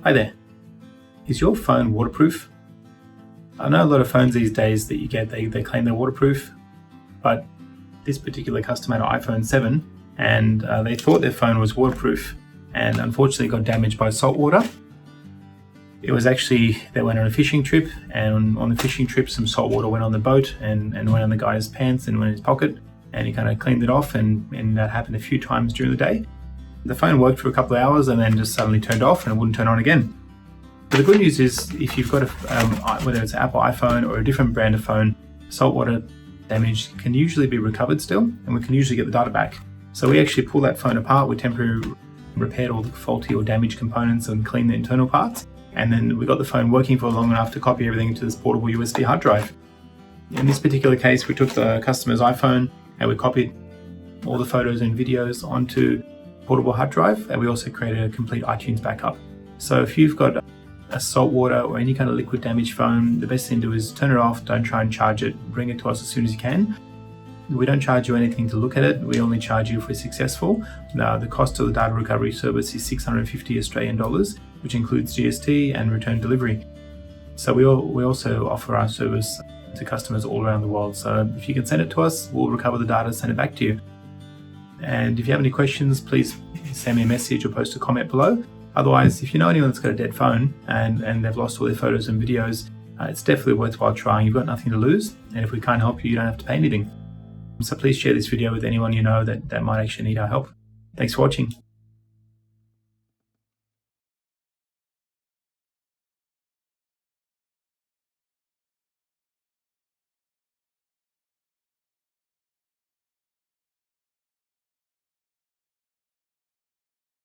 Hi there. Is your phone waterproof? I know a lot of phones these days that you get, they claim they're waterproof, but this particular customer had an iPhone 7 and they thought their phone was waterproof and unfortunately got damaged by salt water. It was actually, they went on a fishing trip, and on the fishing trip some salt water went on the boat and went on the guy's pants and went in his pocket, and he kind of cleaned it off, and that happened a few times during the day. The phone worked for a couple of hours and then just suddenly turned off and it wouldn't turn on again. But the good news is, if you've got whether it's an Apple iPhone or a different brand of phone, saltwater damage can usually be recovered still, and we can usually get the data back. So we actually pull that phone apart, we temporarily repaired all the faulty or damaged components and cleaned the internal parts, and then we got the phone working for long enough to copy everything into this portable USB hard drive. In this particular case, we took the customer's iPhone and we copied all the photos and videos onto portable hard drive, and we also created a complete iTunes backup. So if you've got a saltwater or any kind of liquid damaged phone, the best thing to do is turn it off, don't try and charge it, bring it to us as soon as you can. We don't charge you anything to look at it, we only charge you if we're successful. Now, the cost of the data recovery service is 650 Australian dollars, which includes GST and return delivery. So we also offer our service to customers all around the world. So if you can send it to us, we'll recover the data, send it back to you. And if you have any questions, please send me a message or post a comment below. Otherwise, if you know anyone that's got a dead phone and they've lost all their photos and videos, it's definitely worthwhile trying. You've got nothing to lose, and if we can't help you, you don't have to pay anything. So please share this video with anyone you know that might actually need our help. Thanks for watching.